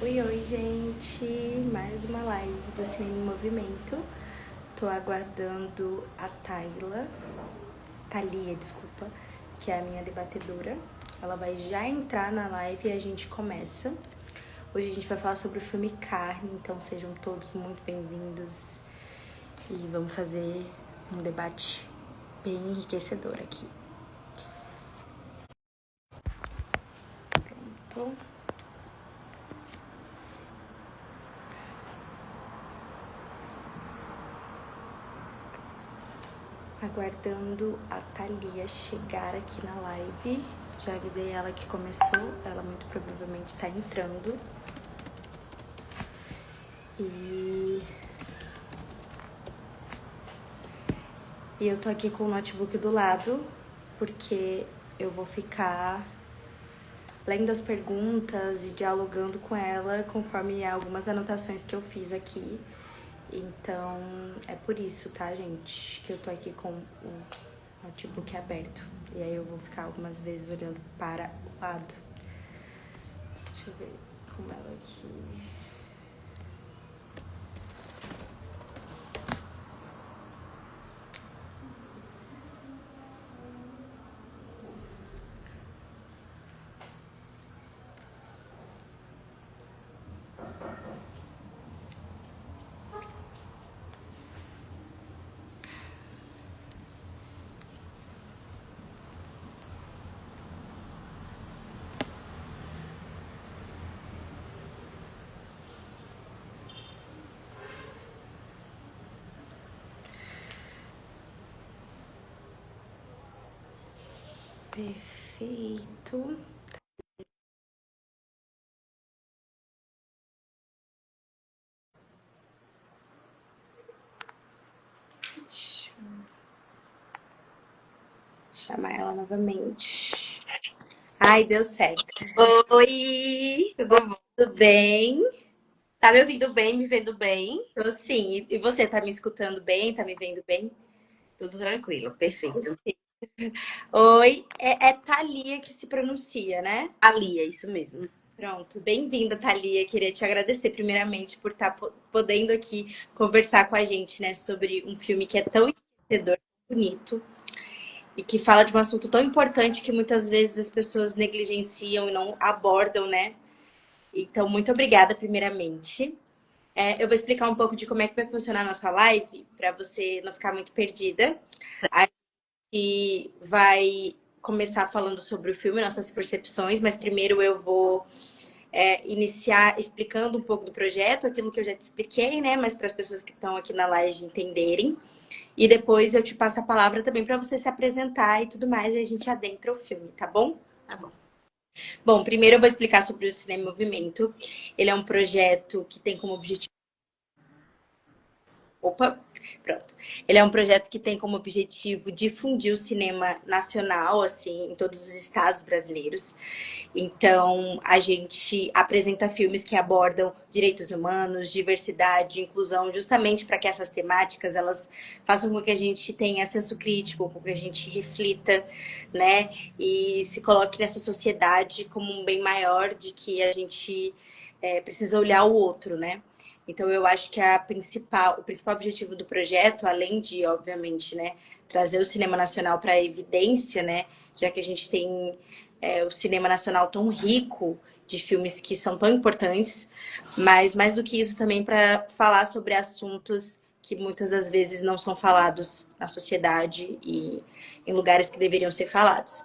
Oi, oi, gente! Mais uma live do Cinema em Movimento. Tô aguardando a Thalia, desculpa, que é a minha debatedora. Ela vai já entrar na live e a gente começa. Hoje a gente vai falar sobre o filme Carne, então sejam todos muito bem-vindos. E vamos fazer um debate bem enriquecedor aqui. Pronto. Aguardando a Thalia chegar aqui na live. Já avisei ela que começou, ela muito provavelmente tá entrando. E eu tô aqui com o notebook do lado, porque eu vou ficar lendo as perguntas e dialogando com ela conforme algumas anotações que eu fiz aqui. Então, é por isso, tá, gente, que eu tô aqui com o notebook aberto. E aí eu vou ficar algumas vezes olhando para o lado. Deixa eu ver como ela aqui. Perfeito. Deixa eu chamar ela novamente. Ai, deu certo. Oi, tudo bom? Tudo bem? Tá me ouvindo bem, me vendo bem? Tô sim. E você tá me escutando bem? Tá me vendo bem? Tudo tranquilo, perfeito. Oi, é Thalia que se pronuncia, né? Ali, é isso mesmo. Pronto, bem-vinda, Thalia. Queria te agradecer primeiramente por estar podendo aqui conversar com a gente, né, sobre um filme que é tão enriquecedor, tão bonito e que fala de um assunto tão importante que muitas vezes as pessoas negligenciam e não abordam, né? Então, muito obrigada, primeiramente. Eu vou explicar um pouco de como é que vai funcionar a nossa live, para você não ficar muito perdida. A gente vai começar falando sobre o filme, nossas percepções, mas primeiro eu vou iniciar explicando um pouco do projeto, aquilo que eu já te expliquei, né? Mas para as pessoas que estão aqui na live entenderem. E depois eu te passo a palavra também para você se apresentar e tudo mais, e a gente adentra o filme, tá bom? Tá bom. Bom, primeiro eu vou explicar sobre o Cinema em Movimento. Ele é um projeto que tem como objetivo. Opa, pronto. Ele é um projeto que tem como objetivo difundir o cinema nacional, assim, em todos os estados brasileiros. Então, a gente apresenta filmes que abordam direitos humanos, diversidade, inclusão, justamente para que essas temáticas elas façam com que a gente tenha senso crítico, com que a gente reflita, né, e se coloque nessa sociedade como um bem maior de que a gente precisa olhar o outro, né? Então, eu acho que o principal objetivo do projeto, além de, obviamente, né, trazer o cinema nacional para a evidência, né, já que a gente tem o cinema nacional tão rico de filmes que são tão importantes, mas mais do que isso também para falar sobre assuntos que muitas das vezes não são falados na sociedade e em lugares que deveriam ser falados.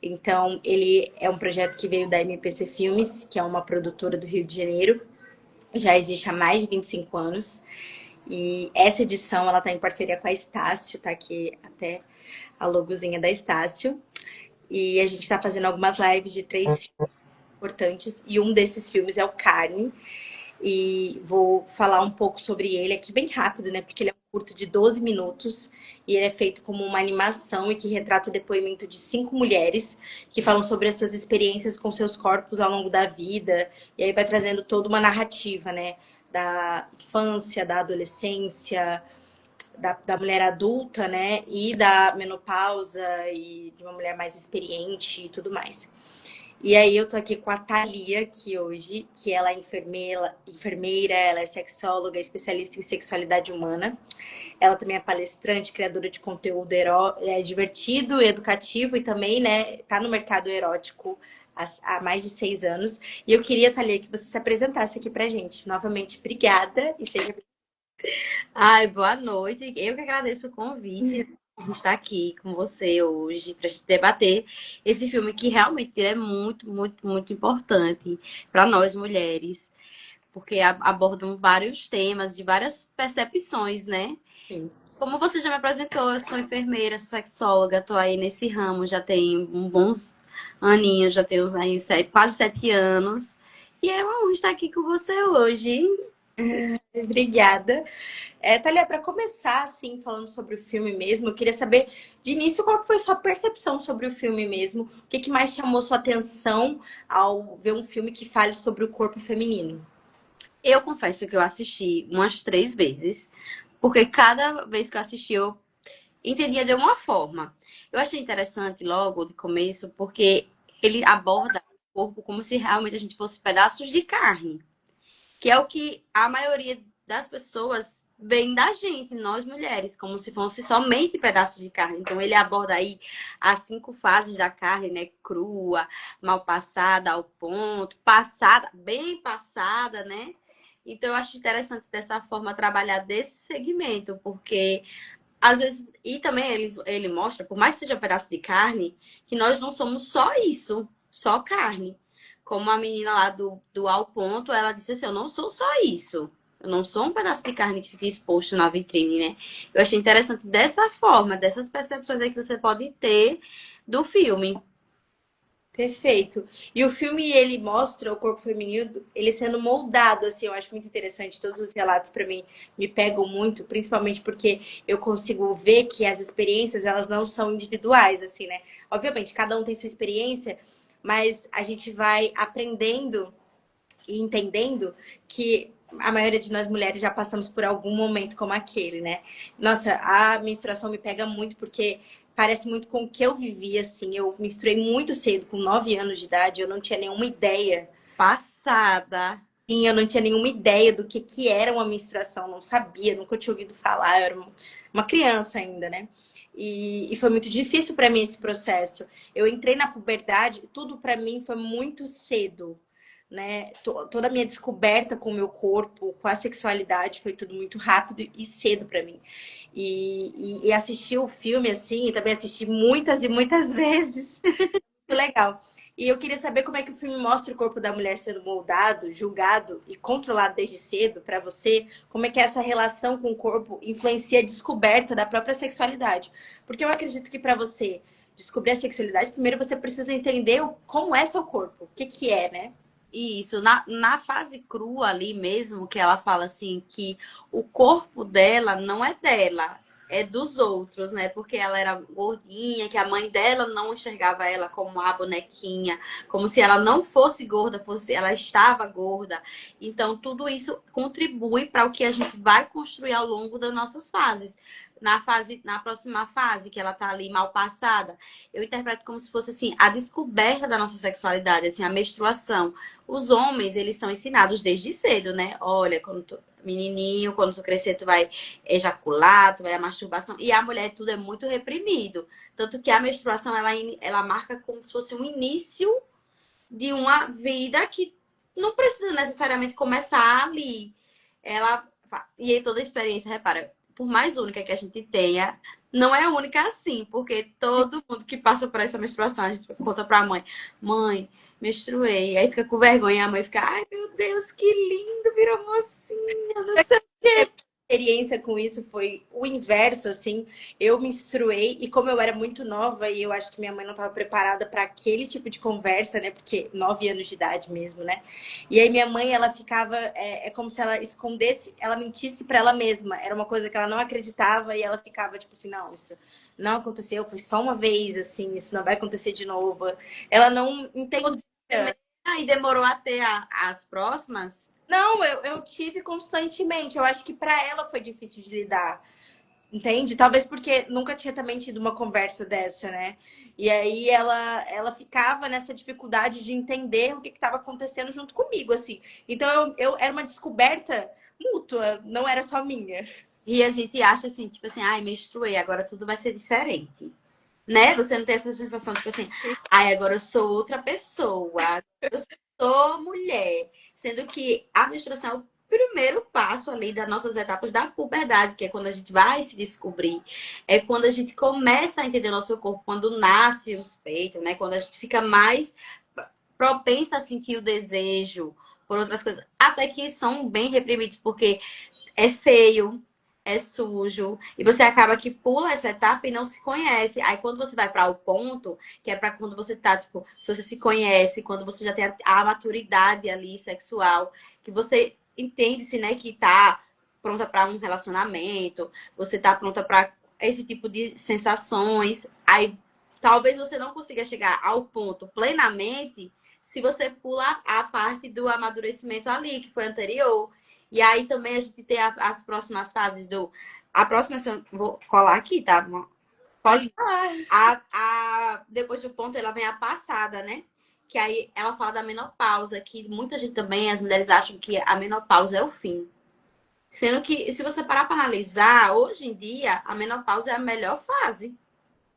Então, ele é um projeto que veio da MPC Filmes, que é uma produtora do Rio de Janeiro, já existe há mais de 25 anos. E essa edição ela está em parceria com a Estácio, tá aqui até a logozinha da Estácio. E a gente está fazendo algumas lives de 3 filmes importantes. E um desses filmes é o Carne. E vou falar um pouco sobre ele aqui bem rápido, né? Porque ele é um curto de 12 minutos. E ele é feito como uma animação e que retrata o depoimento de 5 mulheres que falam sobre as suas experiências com seus corpos ao longo da vida. E aí vai trazendo toda uma narrativa, né? Da infância, da adolescência, da mulher adulta, né? E da menopausa e de uma mulher mais experiente e tudo mais. E aí eu tô aqui com a Thalia aqui hoje, que ela é enfermeira, ela é sexóloga, especialista em sexualidade humana. Ela também é palestrante, criadora de conteúdo divertido, educativo e também, né, tá no mercado erótico há mais de 6 anos. E eu queria, Thalia, que você se apresentasse aqui pra gente. Novamente, obrigada e seja Ai, boa noite. Eu que agradeço o convite de estar aqui com você hoje para gente debater esse filme que realmente é muito, muito, muito importante para nós mulheres, porque abordam vários temas de várias percepções, né? bem. Como você já me apresentou, eu sou enfermeira, sou sexóloga, estou aí nesse ramo já tem bons aninhos, já tenho aí quase 7 anos. E é uma honra estar aqui com você hoje. Obrigada. Thalia, para começar, assim, falando sobre o filme mesmo, eu queria saber, de início, qual que foi a sua percepção sobre o filme mesmo? O que mais chamou sua atenção ao ver um filme que fale sobre o corpo feminino? Eu confesso que eu assisti umas 3 vezes, porque cada vez que eu assisti eu entendia de uma forma. Eu achei interessante logo de começo, porque ele aborda o corpo como se realmente a gente fosse pedaços de carne, que é o que a maioria das pessoas vem da gente, nós mulheres, como se fosse somente pedaços de carne. Então ele aborda aí as 5 fases da carne, né? Crua, mal passada ao ponto, passada, bem passada, né? Então eu acho interessante dessa forma trabalhar desse segmento, porque às vezes, e também ele mostra, por mais que seja um pedaço de carne, que nós não somos só isso, só carne. Como a menina lá do Ao Ponto, ela disse assim: eu não sou só isso. Eu não sou um pedaço de carne que fica exposto na vitrine, né? Eu achei interessante dessa forma, dessas percepções aí que você pode ter do filme. Perfeito. E o filme, ele mostra o corpo feminino, ele sendo moldado, assim, eu acho muito interessante. Todos os relatos, para mim, me pegam muito, principalmente porque eu consigo ver que as experiências, elas não são individuais, assim, né? Obviamente, cada um tem sua experiência, mas a gente vai aprendendo e entendendo que a maioria de nós mulheres já passamos por algum momento como aquele, né? Nossa, a menstruação me pega muito porque parece muito com o que eu vivi, assim. Eu menstruei muito cedo, com 9 anos de idade, eu não tinha nenhuma ideia. Passada. Sim, eu não tinha nenhuma ideia do que era uma menstruação, não sabia, nunca tinha ouvido falar, eu era uma criança ainda, né? E foi muito difícil para mim esse processo. Eu entrei na puberdade, tudo para mim foi muito cedo, né? Toda a minha descoberta com o meu corpo, com a sexualidade, foi tudo muito rápido e cedo para mim. E assistir o filme assim, e também assisti muitas e muitas vezes. Muito legal. E eu queria saber como é que o filme mostra o corpo da mulher sendo moldado, julgado e controlado desde cedo para você. Como é que essa relação com o corpo influencia a descoberta da própria sexualidade? Porque eu acredito que para você descobrir a sexualidade, primeiro você precisa entender como é seu corpo, o que é, né? Isso, na fase crua ali mesmo, que ela fala assim, que o corpo dela não é dela, é dos outros, né? Porque ela era gordinha, que a mãe dela não enxergava ela como a bonequinha, como se ela não fosse gorda, fosse, ela estava gorda. Então, tudo isso contribui para o que a gente vai construir ao longo das nossas fases. Na próxima fase, que ela tá ali mal passada, eu interpreto como se fosse assim, a descoberta da nossa sexualidade, assim, a menstruação. Os homens, eles são ensinados desde cedo, né? Olha, quando tu, menininho, quando tu crescer, tu vai ejacular, tu vai a masturbação. E a mulher, tudo é muito reprimido. Tanto que a menstruação, ela marca como se fosse um início de uma vida que não precisa necessariamente começar ali. Ela, e em toda a experiência, repara, por mais única que a gente tenha, não é única assim, porque todo mundo que passa por essa menstruação, a gente conta pra mãe, mãe, menstruei. Aí fica com vergonha, a mãe fica, ai meu Deus, que lindo, virou mocinha, não sei. Experiência com isso foi o inverso, assim. Eu menstruei e como eu era muito nova e eu acho que minha mãe não estava preparada para aquele tipo de conversa, né? Porque 9 anos de idade mesmo, né? E aí minha mãe, ela ficava, é como se ela escondesse, ela mentisse para ela mesma. Era uma coisa que ela não acreditava e ela ficava tipo assim, não, isso não aconteceu, foi só uma vez, assim, isso não vai acontecer de novo. Ela não entendia. Aí demorou até as próximas. Não, eu tive constantemente. Eu acho que para ela foi difícil de lidar. Entende? Talvez porque nunca tinha também tido uma conversa dessa, né? E aí ela ficava nessa dificuldade de entender o que estava acontecendo junto comigo, assim. Então eu era uma descoberta mútua, não era só minha. E a gente acha assim, tipo assim, ai, menstruei, agora tudo vai ser diferente. Né? Você não tem essa sensação, tipo assim, ai, agora eu sou outra pessoa, eu sou mulher. Sendo que a menstruação é o primeiro passo ali das nossas etapas da puberdade, que é quando a gente vai se descobrir. É quando a gente começa a entender o nosso corpo, quando nasce os peitos, né? Quando a gente fica mais propensa a sentir o desejo por outras coisas. Até que são bem reprimidos, porque é feio, é sujo, e você acaba que pula essa etapa e não se conhece. Aí quando você vai para o ponto, que é para quando você tá, tipo, se você se conhece, quando você já tem a maturidade ali sexual, que você entende-se, né, que tá pronta para um relacionamento, você tá pronta para esse tipo de sensações. Aí talvez você não consiga chegar ao ponto plenamente se você pula a parte do amadurecimento ali, que foi anterior. E aí também a gente tem as próximas fases do. A próxima, vou colar aqui, tá? Pode Pode. falar. Depois do ponto, ela vem a passada, né? Que aí ela fala da menopausa, que muita gente também, as mulheres acham que a menopausa é o fim. Sendo que, se você parar para analisar, hoje em dia, a menopausa é a melhor fase.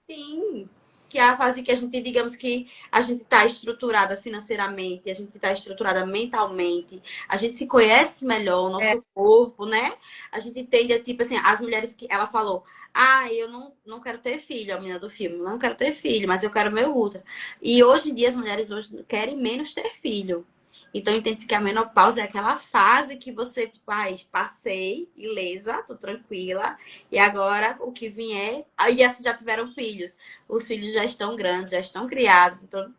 Sim. Que é a fase que a gente, digamos que a gente está estruturada financeiramente, a gente está estruturada mentalmente, a gente se conhece melhor, o É. nosso corpo, né? A gente tende a, tipo assim, as mulheres que ela falou, ah, eu não quero ter filho, a menina do filme, não quero ter filho, mas eu quero meu útero. E hoje em dia as mulheres hoje querem menos ter filho. Então, entende-se que a menopausa é aquela fase que você, tipo, ai, passei, ilesa, tô tranquila, e agora o que vier. Aí, assim, já tiveram filhos. Os filhos já estão grandes, já estão criados, então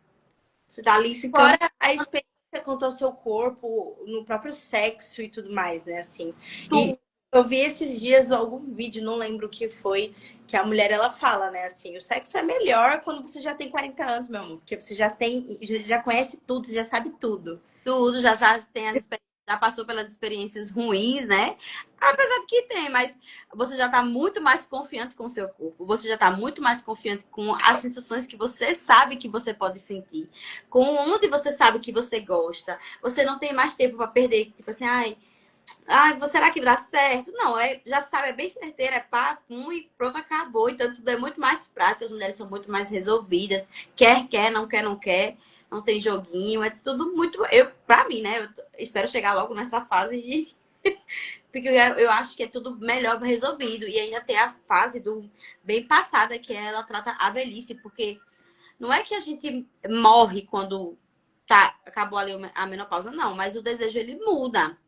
você tá ali se Fora caminhando. a experiência quanto ao seu corpo, no próprio sexo e tudo mais, né? Assim. E eu vi esses dias algum vídeo, não lembro o que foi, que a mulher ela fala, né? Assim, o sexo é melhor quando você já tem 40 anos, meu amor, porque você já tem, já conhece tudo, você já sabe tudo. Tudo, já tem as experiências, já passou pelas experiências ruins, né? Apesar de que tem, mas você já tá muito mais confiante com o seu corpo. Você já tá muito mais confiante com as sensações que você sabe que você pode sentir. Com onde você sabe que você gosta. Você não tem mais tempo para perder, tipo assim, ai, será que dá certo? Não, já sabe, é bem certeira, é pá, pum, e pronto, acabou. Então tudo é muito mais prático, as mulheres são muito mais resolvidas. Quer, não quer, não quer. Não tem joguinho, é tudo muito. Pra mim, né? Eu espero chegar logo nessa fase e. Porque eu acho que é tudo melhor resolvido. E ainda tem a fase do bem passada, que ela trata a velhice, porque não é que a gente morre quando acabou ali a menopausa, não, mas o desejo ele muda.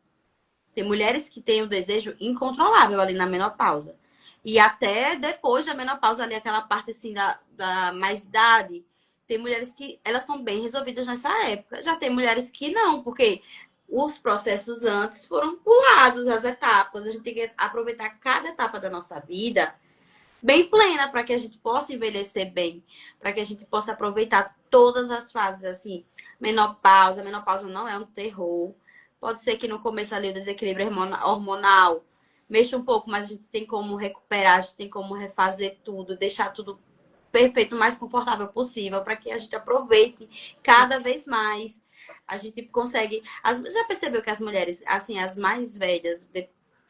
Tem mulheres que têm o desejo incontrolável ali na menopausa. E até depois da menopausa, ali, aquela parte assim da mais idade, tem mulheres que elas são bem resolvidas nessa época. Já tem mulheres que não, porque os processos antes foram pulados, as etapas. A gente tem que aproveitar cada etapa da nossa vida bem plena para que a gente possa envelhecer bem, para que a gente possa aproveitar todas as fases assim. Menopausa, menopausa não é um terror. Pode ser que no começo ali o desequilíbrio hormonal mexa um pouco, mas a gente tem como recuperar, a gente tem como refazer tudo, deixar tudo perfeito, o mais confortável possível, para que a gente aproveite cada vez mais. A gente consegue. Já percebeu que as mulheres, assim, as mais velhas,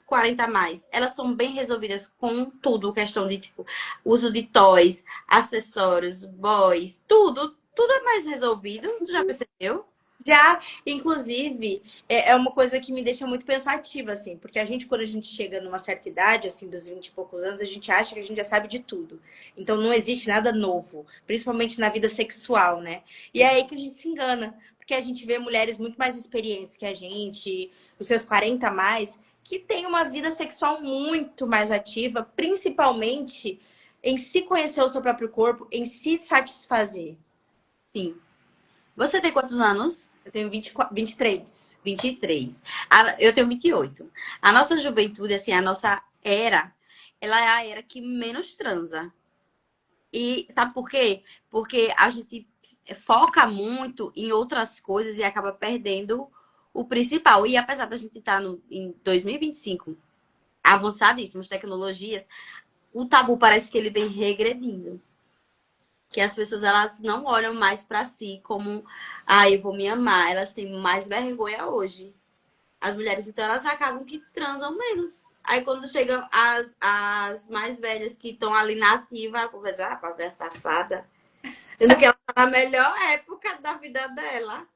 40 a mais, elas são bem resolvidas com tudo, questão de tipo, uso de toys, acessórios, boys, tudo é mais resolvido. Tu já percebeu? Já, inclusive, é uma coisa que me deixa muito pensativa, assim, porque a gente, quando a gente chega numa certa idade, assim, dos 20 e poucos anos, a gente acha que a gente já sabe de tudo. Então não existe nada novo, principalmente na vida sexual, né? E é aí que a gente se engana, porque a gente vê mulheres muito mais experientes que a gente, os seus 40 a mais, que têm uma vida sexual muito mais ativa, principalmente em se conhecer o seu próprio corpo, em se satisfazer. Sim. Você tem quantos anos? Eu tenho 23. 23. Eu tenho 28. A nossa juventude, assim, a nossa era, ela é a era que menos transa. E sabe por quê? Porque a gente foca muito em outras coisas e acaba perdendo o principal. E apesar da gente estar em 2025 avançadíssimos tecnologias, o tabu parece que ele vem regredindo. Que as pessoas, elas não olham mais pra si como, ah, eu vou me amar. Elas têm mais vergonha hoje. As mulheres, então, elas acabam que transam menos. Aí, quando chegam as mais velhas que estão ali na ativa, a conversa, ah, pra ver a safada. Sendo que ela tá na melhor época da vida dela.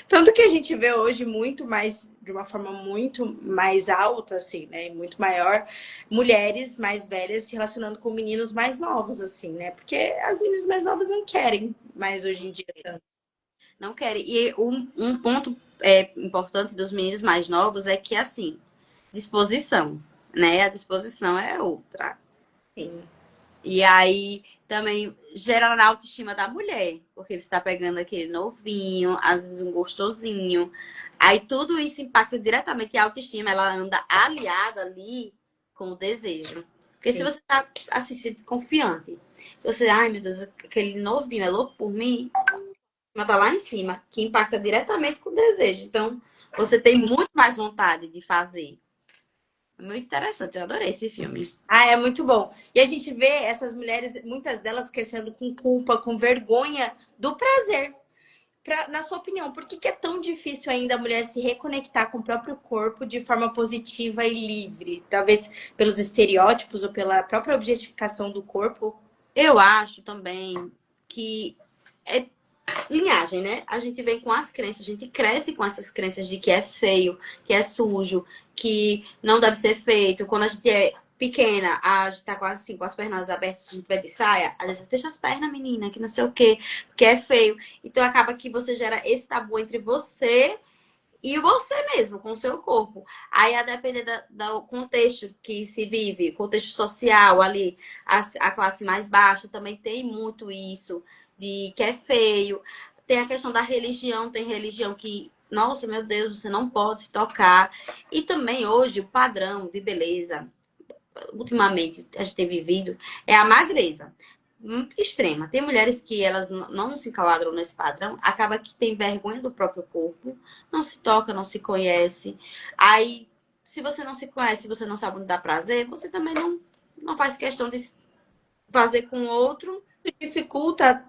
Tanto que a gente vê hoje muito mais, de uma forma muito mais alta, assim, né? Muito maior, mulheres mais velhas se relacionando com meninos mais novos, assim, né? Porque as meninas mais novas não querem mais hoje em dia tanto. Não querem. E um ponto importante dos meninos mais novos é que, assim, disposição, né? A disposição é outra. Sim. E aí também gera na autoestima da mulher, porque você tá pegando aquele novinho, às vezes um gostosinho. Aí tudo isso impacta diretamente a autoestima, ela anda aliada ali com o desejo. Porque se Sim. você tá assim, se confiante, você, ai meu Deus, aquele novinho é louco por mim, mas tá lá em cima, que impacta diretamente com o desejo. Então, você tem muito mais vontade de fazer. Muito interessante, eu adorei esse filme. Ah, é muito bom. E a gente vê essas mulheres, muitas delas crescendo com culpa, com vergonha do prazer. Na sua opinião, por que é tão difícil ainda a mulher se reconectar com o próprio corpo de forma positiva e livre? Talvez pelos estereótipos ou pela própria objetificação do corpo? Eu acho também que é linhagem, né? A gente vem com as crenças, a gente cresce com essas crenças de que é feio, que é sujo, que não deve ser feito. Quando a gente é pequena, a gente tá quase assim, com as pernas abertas, a gente vai de saia, às vezes fecha as pernas, menina, que não sei o quê, porque é feio. Então acaba que você gera esse tabu entre você e você mesmo, com o seu corpo. Aí, a depender do contexto que se vive, contexto social ali, a classe mais baixa também tem muito isso, de que é feio. Tem a questão da religião, tem religião que, nossa, meu Deus, você não pode se tocar. E também hoje, o padrão de beleza, ultimamente, a gente tem vivido, é a magreza extrema. Tem mulheres que elas não se enquadram nesse padrão, acaba que tem vergonha do próprio corpo, não se toca, não se conhece. Aí, se você não se conhece, se você não sabe onde dá prazer, você também não faz questão de fazer com outro. Dificulta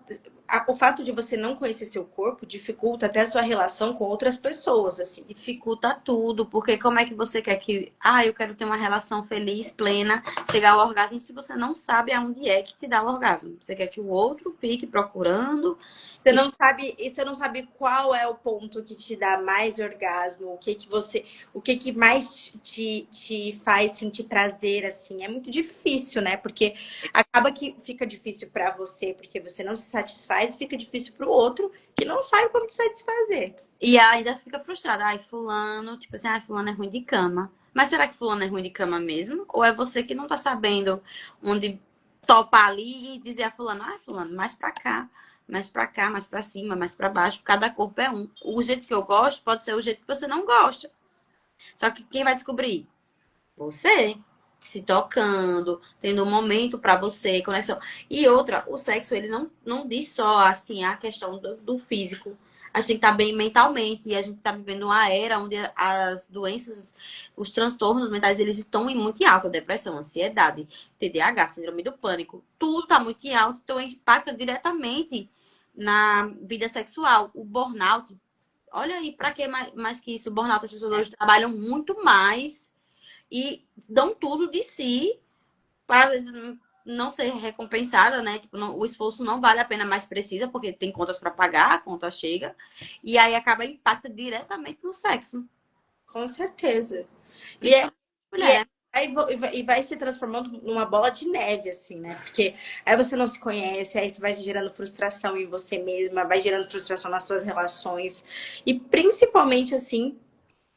o fato de você não conhecer seu corpo, dificulta até a sua relação com outras pessoas, assim. Dificulta tudo, porque como é que você quer que, ah, eu quero ter uma relação feliz, plena, chegar ao orgasmo, se você não sabe aonde é que te dá o orgasmo? Você quer que o outro fique procurando. Você não sabe, e você não sabe qual é o ponto que te dá mais orgasmo, o que que mais te faz sentir prazer, assim. É muito difícil, né? Porque acaba que fica difícil pra você, porque você não se satisfaz, e fica difícil pro outro que não sabe como te satisfazer. E ainda fica frustrada. Ai, fulano, tipo assim, ai, fulano é ruim de cama. Mas será que fulano é ruim de cama mesmo? Ou é você que não tá sabendo onde topar ali e dizer a fulano, ai, fulano, mais pra cá, mais pra cá, mais pra cima, mais pra baixo. Cada corpo é um. O jeito que eu gosto pode ser o jeito que você não gosta. Só que quem vai descobrir? Você. Se tocando, tendo um momento pra você, conexão. E outra, o sexo, ele não diz só, assim, a questão do físico. A gente tem que estar bem mentalmente. E a gente está vivendo uma era onde as doenças, os transtornos mentais, eles estão em muito em alta. Depressão, ansiedade, TDAH, síndrome do pânico. Tudo está muito em alta. Então, impacta diretamente na vida sexual. O burnout. Olha aí, para que mais que isso? O burnout, as pessoas hoje trabalham muito mais e dão tudo de si para, às vezes, não ser recompensada, né? Tipo, o esforço não vale a pena, mais precisa, porque tem contas para pagar, a conta chega, e aí acaba impacta diretamente no sexo. Com certeza. E, é, Principalmente e, é, mulher. e vai se transformando numa bola de neve, assim, né? Porque aí você não se conhece, aí isso vai gerando frustração em você mesma, vai gerando frustração nas suas relações. E principalmente, assim,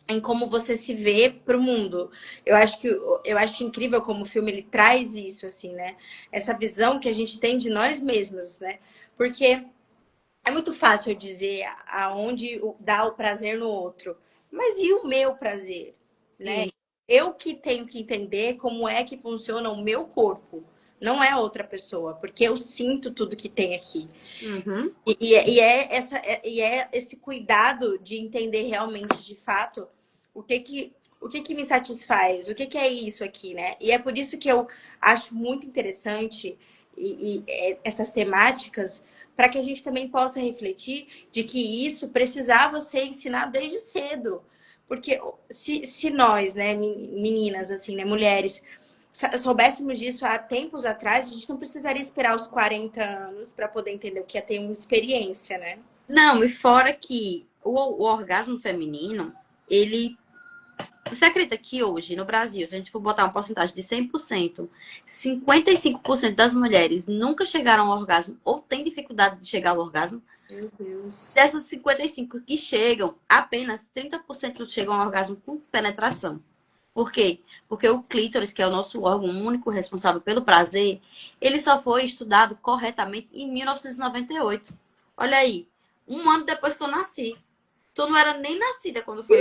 em como você se vê pro mundo. Eu acho incrível como o filme ele traz isso, assim, né? Essa visão que a gente tem de nós mesmos, né? Porque é muito fácil eu dizer aonde dá o prazer no outro. Mas e o meu prazer? Né? E, Eu que tenho que entender como é que funciona o meu corpo. Não é outra pessoa, porque eu sinto tudo que tem aqui. uhum. E é esse cuidado de entender realmente, de fato, o que que o que que me satisfaz, o que que é isso aqui, né? E é por isso que eu acho muito interessante essas temáticas, para que a gente também possa refletir de que isso precisava ser ensinado desde cedo. Porque se nós, né, meninas, assim, né, mulheres, soubéssemos disso há tempos atrás, a gente não precisaria esperar os 40 anos para poder entender o que é ter uma experiência, né? Não, e fora que o orgasmo feminino, ele. Você acredita que hoje, no Brasil, se a gente for botar uma porcentagem de 100%, 55% das mulheres nunca chegaram ao orgasmo ou têm dificuldade de chegar ao orgasmo? Meu Deus. Dessas 55 que chegam, apenas 30% chegam ao orgasmo com penetração. Por quê? Porque o clítoris, que é o nosso órgão único responsável pelo prazer, ele só foi estudado corretamente em 1998. Olha aí, um ano depois que eu nasci. Tu não era nem nascida quando foi.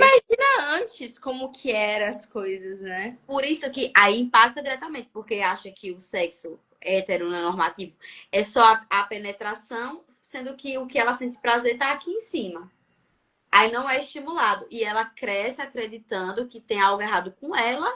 Antes, como que eram as coisas, né? Por isso que aí impacta diretamente, porque acha que o sexo heteronormativo é só a penetração, sendo que o que ela sente prazer tá aqui em cima. Aí não é estimulado. E ela cresce acreditando que tem algo errado com ela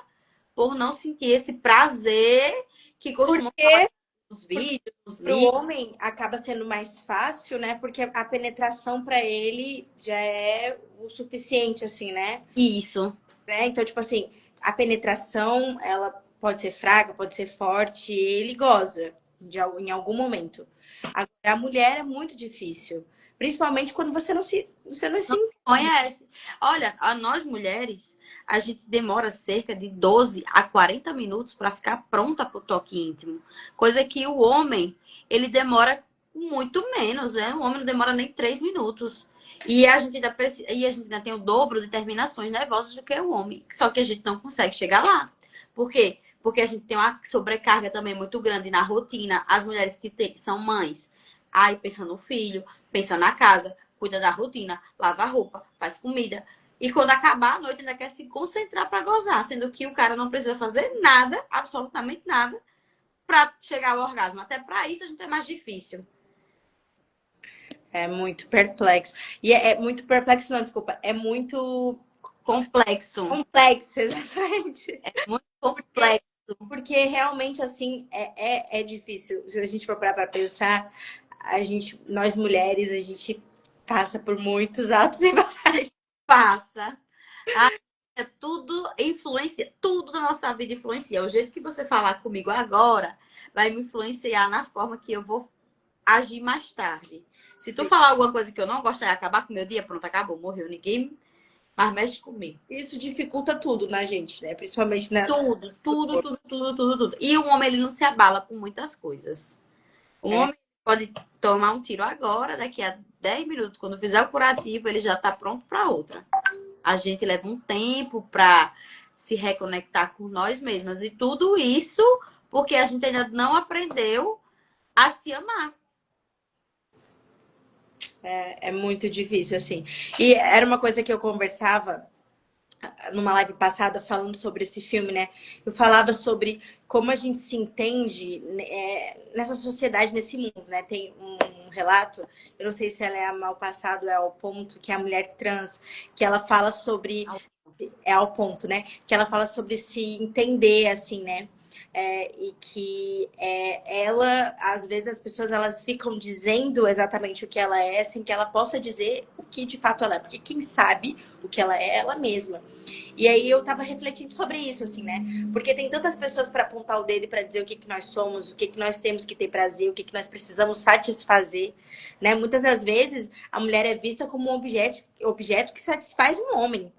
por não sentir esse prazer que costumam falar Porque nos vídeos, nos para o livros. homem acaba sendo mais fácil, né? Porque a penetração para ele já é o suficiente, assim, né? Isso. Então, tipo assim, a penetração, ela pode ser fraca, pode ser forte, ele goza em algum momento. Agora, a mulher é muito difícil. Principalmente quando você não se entende. Conhece. Olha, a nós mulheres, a gente demora cerca de 12 a 40 minutos para ficar pronta para o toque íntimo. Coisa que o homem, ele demora muito menos, né? O homem não demora nem 3 minutos. E a gente ainda tem o dobro de terminações nervosas do que o homem. Só que a gente não consegue chegar lá. Por quê? Porque a gente tem uma sobrecarga também muito grande na rotina. As mulheres que são mães, aí pensa no filho, pensa na casa, cuida da rotina, lava a roupa, faz comida. E quando acabar a noite, ainda quer se concentrar para gozar, sendo que o cara não precisa fazer nada, absolutamente nada, para chegar ao orgasmo. Até para isso a gente é mais difícil. É muito perplexo. E é muito perplexo, não, desculpa. É muito Complexo. complexo, exatamente. É muito Porque, complexo. porque realmente, assim, é difícil. Se a gente for parar para pensar, nós mulheres, a gente passa por muitos altos e baixos. Passa. Ah, é tudo influencia, tudo da nossa vida influencia. O jeito que você falar comigo agora vai me influenciar na forma que eu vou agir mais tarde. Se tu falar alguma coisa que eu não gosto, vai acabar com o meu dia, pronto, acabou, morreu. Ninguém mais mexe comigo. Isso dificulta tudo na gente, né? Principalmente na. Tudo, tudo, tudo, tudo, tudo, tudo. E o homem, ele não se abala por muitas coisas. O É, homem pode tomar um tiro agora, daqui a 10 minutos, quando fizer o curativo, ele já tá pronto para outra. A gente leva um tempo para se reconectar com nós mesmas. E tudo isso porque a gente ainda não aprendeu a se amar. é muito difícil, assim. E era uma coisa que eu conversava numa live passada falando sobre esse filme, né? Eu falava sobre como a gente se entende nessa sociedade, nesse mundo, né? Tem um relato, eu não sei se ela é a mal passado, é ao ponto, que é a mulher trans, que ela fala sobre. É ao ponto, né? Que ela fala sobre se entender, assim, né? E que ela, às vezes as pessoas elas ficam dizendo exatamente o que ela é, sem que ela possa dizer o que de fato ela é, porque quem sabe o que ela é ela mesma. E aí eu tava refletindo sobre isso, assim, né? Porque tem tantas pessoas para apontar o dedo para dizer o que que nós somos, o que que nós temos que ter prazer, o que que nós precisamos satisfazer, né? Muitas das vezes a mulher é vista como um objeto que satisfaz um homem,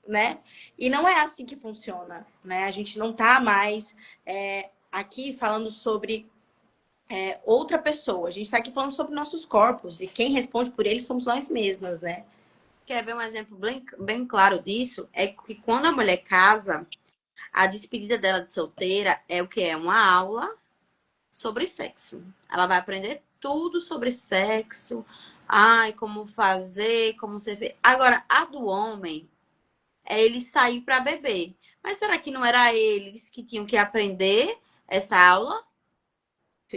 né? E não é assim que funciona, né? A gente não tá mais aqui falando sobre outra pessoa. A gente tá aqui falando sobre nossos corpos e quem responde por eles somos nós mesmas, né? Quer ver um exemplo bem claro disso? É que quando a mulher casa, a despedida dela de solteira é o que? É uma aula sobre sexo. Ela vai aprender tudo sobre sexo, ai, como fazer, como ser feito. Agora, a do homem é ele sair para beber. Mas será que não era eles que tinham que aprender essa aula?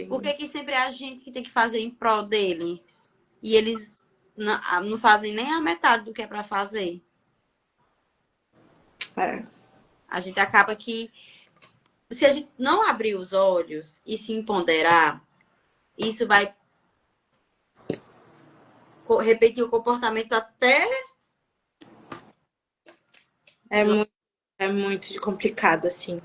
Por Sim. que sempre é a gente que tem que fazer em prol deles? E eles não fazem nem a metade do que é para fazer? É. A gente acaba que, se a gente não abrir os olhos e se empoderar, isso vai repetir o comportamento até. É muito, é muito complicado, assim.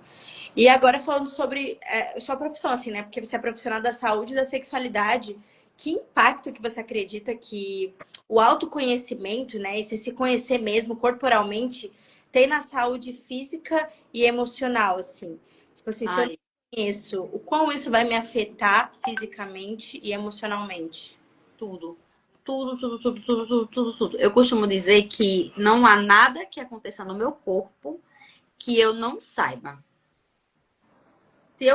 E agora falando sobre sua profissão, assim, né? Porque você é profissional da saúde e da sexualidade. Que impacto que você acredita que o autoconhecimento, né? Esse se conhecer mesmo corporalmente tem na saúde física e emocional, assim? Tipo assim, se eu não Ai, conheço, o quão isso vai me afetar fisicamente e emocionalmente? tudo. Tudo, tudo, tudo, tudo, tudo, tudo, tudo. Eu costumo dizer que não há nada que aconteça no meu corpo que eu não saiba. Se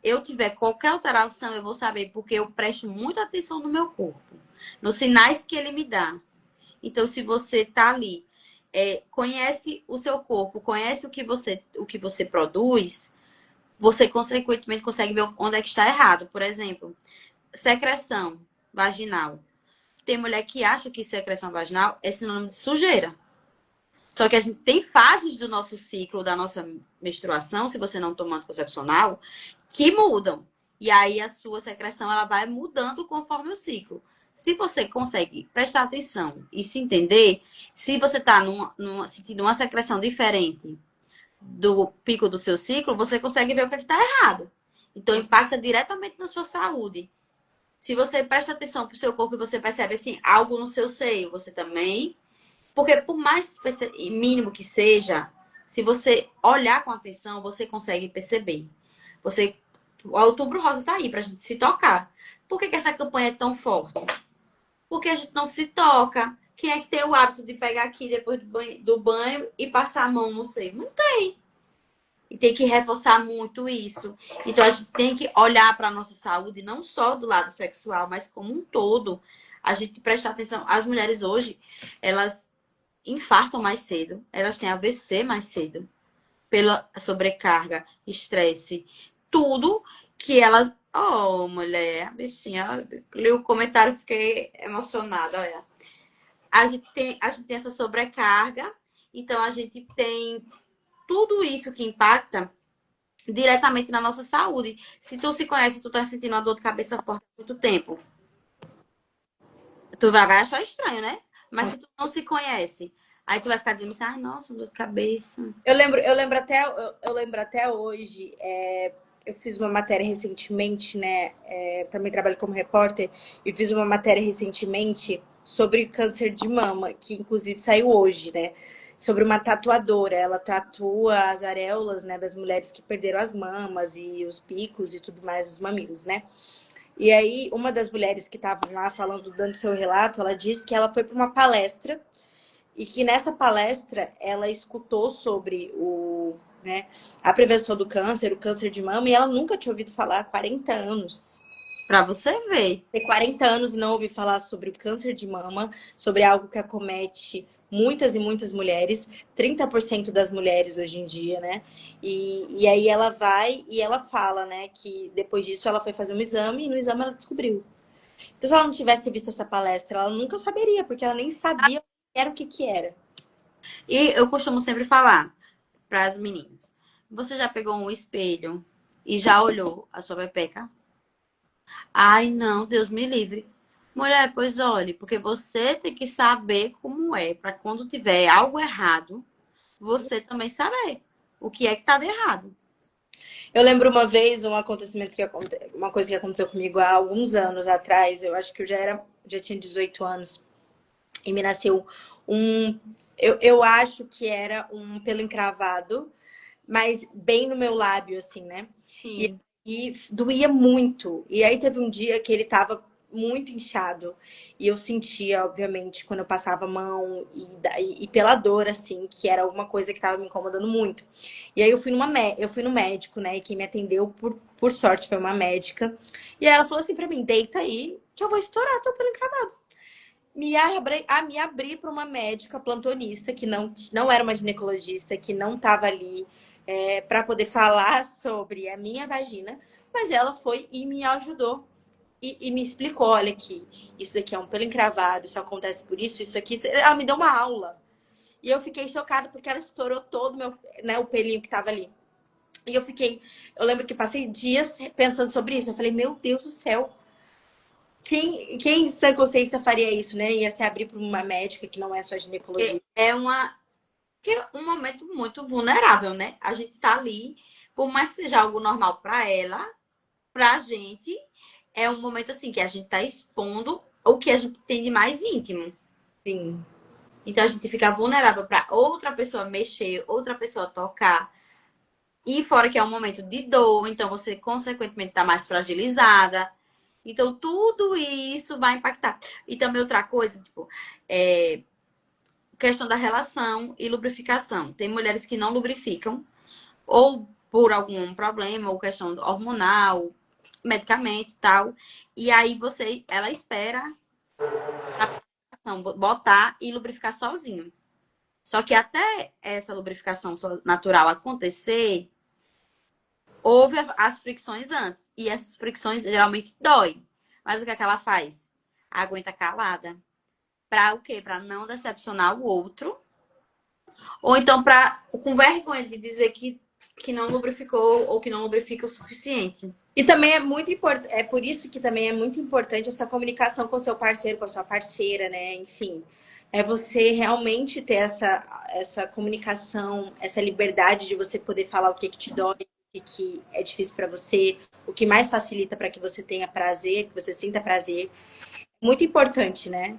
eu tiver qualquer alteração, eu vou saber, porque eu presto muita atenção no meu corpo, nos sinais que ele me dá. Então, se você tá ali, conhece o seu corpo, conhece o que você produz, você consequentemente consegue ver onde é que está errado. Por exemplo, secreção vaginal. Tem mulher que acha que secreção vaginal é sinônimo de sujeira. Só que a gente tem fases do nosso ciclo, da nossa menstruação, se você não toma anticoncepcional, que mudam. E aí a sua secreção ela vai mudando conforme o ciclo. Se você consegue prestar atenção e se entender, se você está sentindo uma secreção diferente do pico do seu ciclo, você consegue ver o que está errado. Então impacta diretamente na sua saúde. Se você presta atenção para o seu corpo e você percebe assim, algo no seu seio, você também. Porque por mais mínimo que seja, se você olhar com atenção, você consegue perceber. Você, o Outubro Rosa tá aí pra gente se tocar. Por que essa campanha é tão forte? Porque a gente não se toca. Quem é que tem o hábito de pegar aqui depois do banho e passar a mão no seio? Não tem. E tem que reforçar muito isso. Então a gente tem que olhar para a nossa saúde, não só do lado sexual, mas como um todo. A gente prestar atenção. As mulheres hoje, elas infartam mais cedo, elas têm AVC mais cedo, pela sobrecarga, estresse, tudo que elas. Oh, mulher, a bichinha, li o comentário, fiquei emocionada, olha. A gente tem essa sobrecarga, então a gente tem tudo isso que impacta diretamente na nossa saúde. Se tu se conhece, tu tá sentindo uma dor de cabeça forte há muito tempo, tu vai achar estranho, né? Mas se tu não se conhece, aí tu vai ficar dizendo assim, ai, nossa, dor de cabeça. Eu lembro até hoje, eu fiz uma matéria recentemente, né? Também trabalho como repórter, e fiz uma matéria recentemente sobre câncer de mama, que inclusive saiu hoje, né? Sobre uma tatuadora. Ela tatua as areolas, né, das mulheres que perderam as mamas e os picos e tudo mais, os mamilos, né? E aí, uma das mulheres que estavam lá falando, dando seu relato, ela disse que ela foi para uma palestra e que nessa palestra ela escutou sobre né, a prevenção do câncer, o câncer de mama, e ela nunca tinha ouvido falar há 40 anos. Pra você ver. Ter 40 anos e não ouvir falar sobre o câncer de mama, sobre algo que acomete muitas e muitas mulheres, 30% das mulheres hoje em dia, né? E aí ela vai e ela fala, né, que depois disso ela foi fazer um exame e no exame ela descobriu. Então, se ela não tivesse visto essa palestra, ela nunca saberia, porque ela nem sabia era o que que era. E eu costumo sempre falar para as meninas: você já pegou um espelho e já olhou a sua pepeca? Ai, não, Deus me livre. Mulher, pois olhe, porque você tem que saber como é, para quando tiver algo errado, você também saber o que é que tá de errado. Eu lembro uma vez um acontecimento uma coisa que aconteceu comigo há alguns anos atrás. Eu acho que já tinha 18 anos e me nasceu um, eu acho que era um pelo encravado, mas bem no meu lábio, assim, né? E, Sim. e doía muito. E aí teve um dia que ele tava muito inchado. E eu sentia, obviamente, quando eu passava a mão e pela dor, assim, que era alguma coisa que tava me incomodando muito. E aí eu fui no médico, né? E quem me atendeu, por sorte, foi uma médica. E aí ela falou assim pra mim: deita aí, que eu vou estourar teu pelo encravado. Me abri para uma médica plantonista, que não era uma ginecologista, que não estava ali para poder falar sobre a minha vagina, mas ela foi e me ajudou. E me explicou, olha aqui, isso daqui é um pelo encravado, isso acontece por isso aqui. Ela me deu uma aula. E eu fiquei chocada porque ela estourou todo meu, né, o pelinho que tava ali. E eu lembro que passei dias pensando sobre isso. Eu falei, meu Deus do céu, quem em sã consciência faria isso, né? Ia se abrir para uma médica que não é só ginecologia. Que é um momento muito vulnerável, né? A gente tá ali, por mais que seja algo normal para ela, pra gente, é um momento assim que a gente tá expondo o que a gente tem de mais íntimo. Sim, Então a gente fica vulnerável para outra pessoa mexer, outra pessoa tocar. E fora que é um momento de dor, então você consequentemente tá mais fragilizada. Então tudo isso vai impactar. E também outra coisa, tipo, é, questão da relação e lubrificação. Tem mulheres que não lubrificam, ou por algum problema, ou questão hormonal, medicamento e tal. E aí ela espera a botar e lubrificar sozinho. Só que até essa lubrificação natural acontecer, houve as fricções antes. E essas fricções geralmente doem. Mas o que é que ela faz? Aguenta calada. Pra o quê? Pra não decepcionar o outro. Ou então pra, com vergonha de dizer que não lubrificou ou que não lubrifica o suficiente. e também é muito importante, é por isso que também é muito importante essa comunicação com o seu parceiro, com a sua parceira, né? Enfim, é você realmente ter essa comunicação, essa liberdade de você poder falar o que te dói, o que é difícil para você, o que mais facilita para que você tenha prazer, que você sinta prazer. Muito importante, né?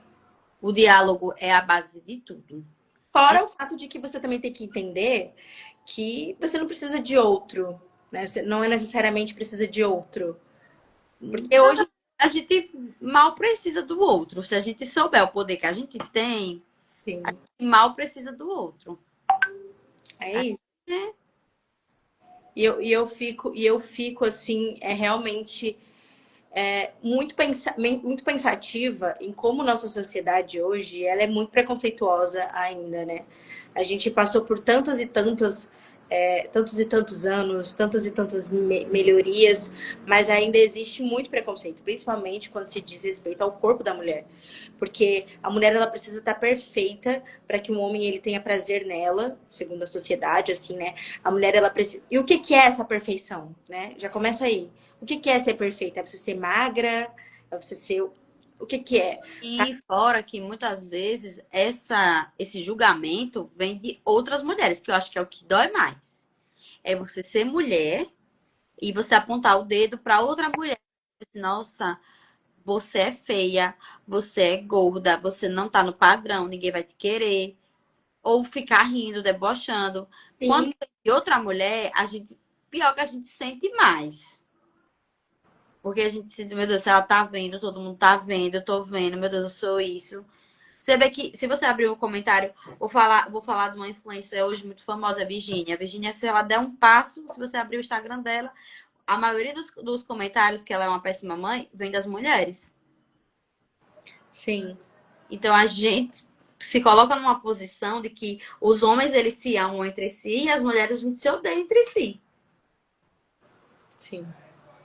O diálogo é a base de tudo. Fora o fato de que você também tem que entender que você não precisa de outro, né? Você não é necessariamente precisa de outro. Porque hoje, A gente mal precisa do outro. Se a gente souber o poder que a gente tem, sim, mal precisa do outro. é isso. É. E eu fico assim, é realmente muito pensativa em como nossa sociedade hoje, ela é muito preconceituosa ainda, né? A gente passou por tantas e tantas, tantos e tantos anos, tantas e tantas melhorias, mas ainda existe muito preconceito, principalmente quando se diz respeito ao corpo da mulher. Porque a mulher, ela precisa estar perfeita para que um homem ele tenha prazer nela, segundo a sociedade, assim, né? A mulher, ela precisa. E o que que é essa perfeição, né? Já começa aí. O que que é ser perfeita? É você ser magra? É você ser. O que que é? E fora que muitas vezes esse julgamento vem de outras mulheres, que eu acho que é o que dói mais. É você ser mulher e você apontar o dedo para outra mulher. Nossa, você é feia, você é gorda, você não tá no padrão, ninguém vai te querer. Ou ficar rindo, debochando. Quando Sim, tem outra mulher, pior que a gente sente mais. Porque a gente sente, meu Deus, se ela tá vendo, todo mundo tá vendo, eu tô vendo, meu Deus, eu sou isso. Você vê que, se você abrir o comentário, vou falar de uma influencer hoje muito famosa, a Virginia. A Virginia, se ela der um passo, se você abrir o Instagram dela, a maioria dos comentários que ela é uma péssima mãe vem das mulheres. sim, Então a gente se coloca numa posição de que os homens eles se amam entre si e as mulheres a gente se odeia entre si. sim.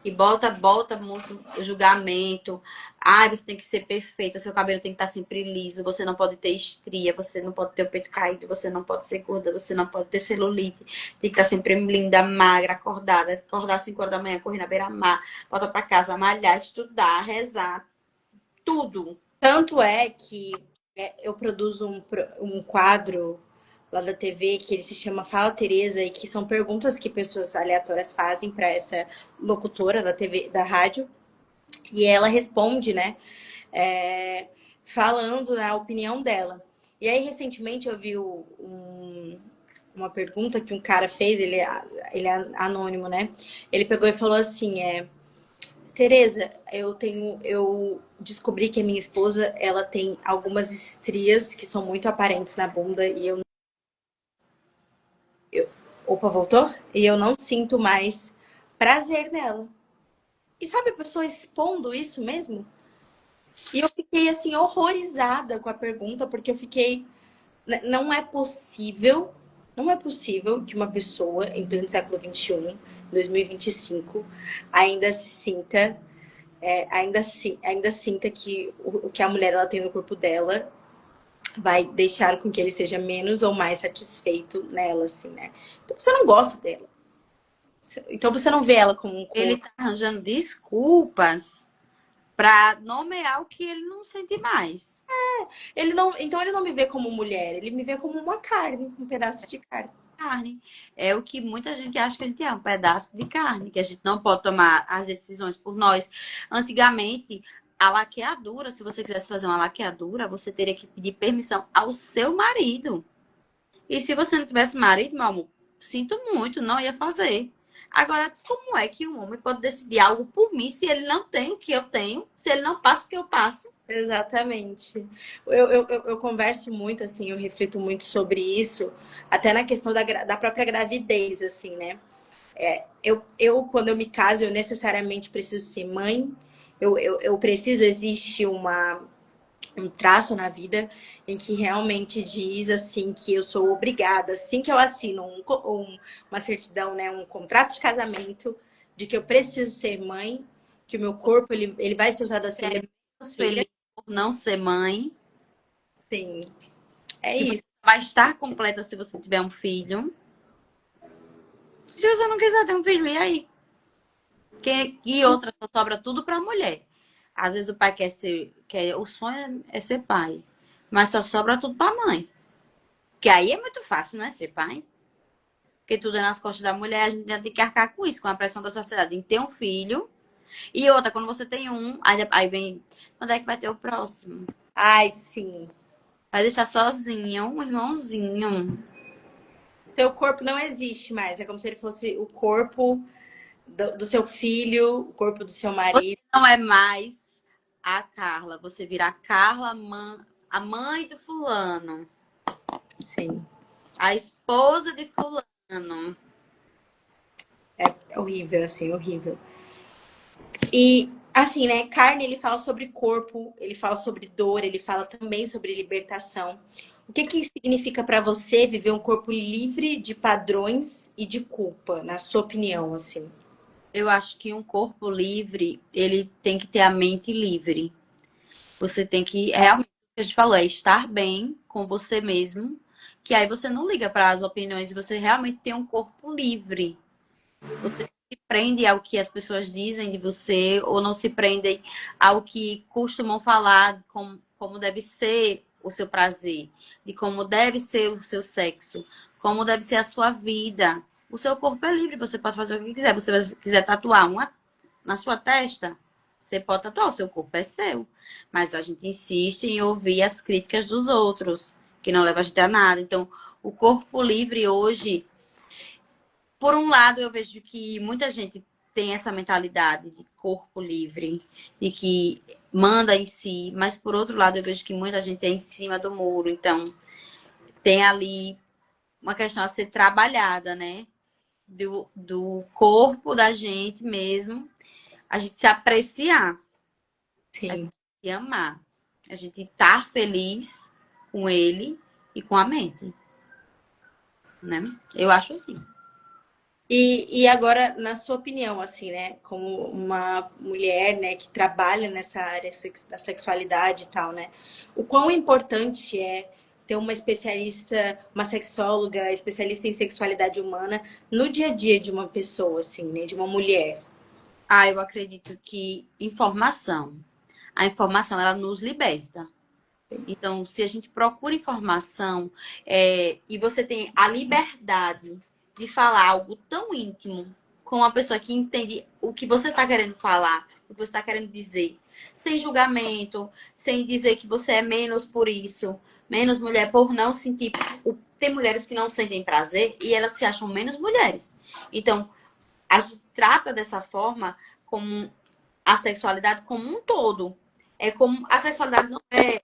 E bota muito julgamento. Ai, você tem que ser perfeito, o seu cabelo tem que estar sempre liso, você não pode ter estria, você não pode ter o peito caído, você não pode ser gorda, você não pode ter celulite. Tem que estar sempre linda, magra, acordar às 5 horas da manhã, correr na beira-mar, voltar pra casa, malhar, estudar, rezar, tudo. Tanto é que eu produzo um quadro lá da TV que ele se chama Fala Teresa e que são perguntas que pessoas aleatórias fazem para essa locutora da TV, da rádio, e ela responde, né? é, falando a opinião dela. E aí, recentemente, eu vi uma pergunta que um cara fez, ele é anônimo, né? Ele pegou e falou assim: Tereza, eu descobri que a minha esposa, ela tem algumas estrias que são muito aparentes na bunda e opa, voltou? E eu não sinto mais prazer nela. E sabe a pessoa expondo isso mesmo? E eu fiquei assim horrorizada com a pergunta, porque eu fiquei, não é possível, não é possível que uma pessoa em pleno século XXI, 2025, ainda se sinta, ainda sinta que o que a mulher ela tem no corpo dela vai deixar com que ele seja menos ou mais satisfeito nela, assim, né? Então você não gosta dela. Então você não vê ela como um Ele corpo. tá arranjando desculpas pra nomear o que ele não sente mais. Ele não, então ele não me vê como mulher, ele me vê como uma carne, um pedaço de carne. Carne. É o que muita gente acha que a gente é, um pedaço de carne, que a gente não pode tomar as decisões por nós. Antigamente, a laqueadura, se você quisesse fazer uma laqueadura, você teria que pedir permissão ao seu marido. E se você não tivesse marido, meu amor, sinto muito, não ia fazer. Agora, como é que um homem pode decidir algo por mim se ele não tem o que eu tenho, se ele não passa o que eu passo? Exatamente. Eu converso muito, assim, eu reflito muito sobre isso, até na questão da própria gravidez, assim, né? Quando eu me caso, eu necessariamente preciso ser mãe, eu preciso, existe um traço na vida em que realmente diz, assim, que eu sou obrigada, assim que eu assino uma certidão, né, um contrato de casamento, de que eu preciso ser mãe, que o meu corpo, ele vai ser usado assim, É menos feliz por não ser mãe, sim, é que você isso. vai estar completa se você tiver um filho. Se você não quiser ter um filho, e aí? E outra, só sobra tudo pra mulher. Às vezes o pai o sonho é ser pai, mas só sobra tudo pra mãe. Que aí é muito fácil, né, ser pai? Porque tudo é nas costas da mulher, a gente já tem que arcar com isso, com a pressão da sociedade em ter um filho. E outra, quando você tem um, aí vem, quando é que vai ter o próximo? Ai, sim. Vai deixar sozinho, um irmãozinho. Teu corpo não existe mais, é como se ele fosse o corpo do seu filho, o corpo do seu Você marido. não é mais a Carla, você vira a Carla, a mãe do fulano, Sim, a esposa de fulano. é horrível, assim, horrível. E assim, né? Carne, ele fala sobre corpo, ele fala sobre dor, ele fala também sobre libertação. O que que significa para você viver um corpo livre de padrões e de culpa, na sua opinião, assim? Eu acho que um corpo livre, ele tem que ter a mente livre. Você tem que, realmente, o que a gente falou, é estar bem com você mesmo, que aí você não liga para as opiniões, você realmente tem um corpo livre. Você não se prende ao que as pessoas dizem de você, ou não se prende ao que costumam falar, como deve ser o seu prazer, de como deve ser o seu sexo, como deve ser a sua vida. O seu corpo é livre, você pode fazer o que quiser. Você quiser tatuar uma na sua testa, você pode tatuar, o seu corpo é seu. Mas a gente insiste em ouvir as críticas dos outros, que não leva a gente a nada. Então, o corpo livre hoje, por um lado, eu vejo que muita gente tem essa mentalidade de corpo livre, de que manda em si, mas por outro lado, eu vejo que muita gente é em cima do muro. Então, tem ali uma questão a ser trabalhada, né? Do corpo da gente mesmo, a gente se apreciar, a gente Sim. se amar, a gente estar feliz com ele e com a mente, né? Eu acho assim. E agora, na sua opinião, assim, né, como uma mulher, né, que trabalha nessa área da sexualidade e tal, né, o quão importante é ter uma especialista, uma sexóloga, especialista em sexualidade humana no dia a dia de uma pessoa, assim, né, de uma mulher? Ah, eu acredito que a informação ela nos liberta. Então, se a gente procura informação e você tem a liberdade de falar algo tão íntimo com uma pessoa que entende o que você está querendo falar, o que você está querendo dizer, sem julgamento, sem dizer que você é menos por isso, menos mulher por não sentir. Tem mulheres que não sentem prazer e elas se acham menos mulheres. Então, a gente trata dessa forma como a sexualidade como um todo. É como a sexualidade não é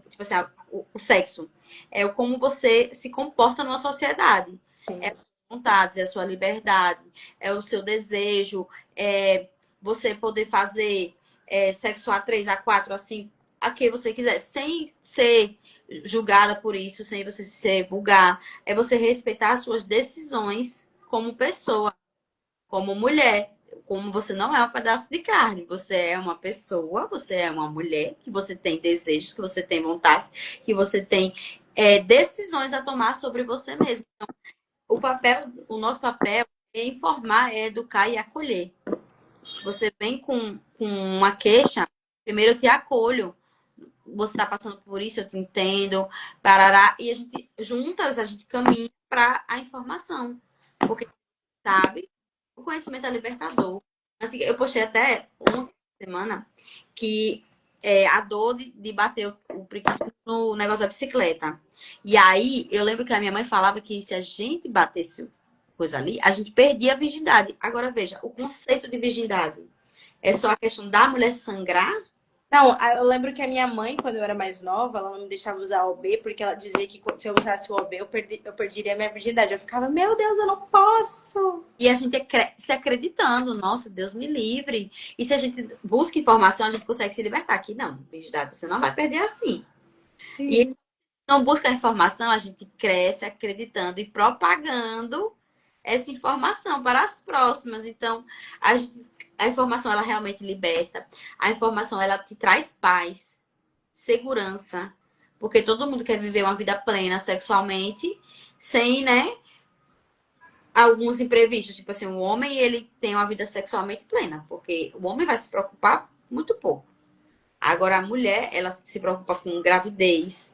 tipo assim, o sexo. É o como você se comporta numa sociedade. É as suas vontades, é a sua liberdade, é o seu desejo, é você poder fazer sexo a 3, a 4, a 5, a que você quiser, sem ser julgada por isso, sem você ser vulgar. É você respeitar as suas decisões como pessoa, como mulher, como você não é um pedaço de carne, você é uma pessoa, você é uma mulher, que você tem desejos, que você tem vontades, que você tem decisões a tomar sobre você mesmo. O nosso papel é informar, é educar e acolher. Você vem com uma queixa, primeiro eu te acolho. Você está passando por isso, eu te entendo, parará. E a gente, juntas, a gente caminha para a informação. Porque, sabe, o conhecimento é libertador. Eu postei até ontem, semana, que a dor de bater o priquito no negócio da bicicleta. E aí, eu lembro que a minha mãe falava que se a gente batesse coisa ali, a gente perdia a virgindade. Agora, veja, o conceito de virgindade é só a questão da mulher sangrar? Não, eu lembro que a minha mãe, quando eu era mais nova, ela não me deixava usar o OB, porque ela dizia que se eu usasse o OB, eu perderia a minha virgindade. Eu ficava, meu Deus, eu não posso. E a gente se acreditando, nossa, Deus me livre. E se a gente busca informação, a gente consegue se libertar. Aqui não, virgindade, você não vai perder assim. Sim. E não busca a informação, a gente cresce acreditando e propagando essa informação para as próximas. Então, a informação, ela realmente liberta. A informação, ela te traz paz, segurança. Porque todo mundo quer viver uma vida plena sexualmente, sem, né, alguns imprevistos. Tipo assim, o homem, ele tem uma vida sexualmente plena. Porque o homem vai se preocupar muito pouco. Agora, a mulher, ela se preocupa com gravidez,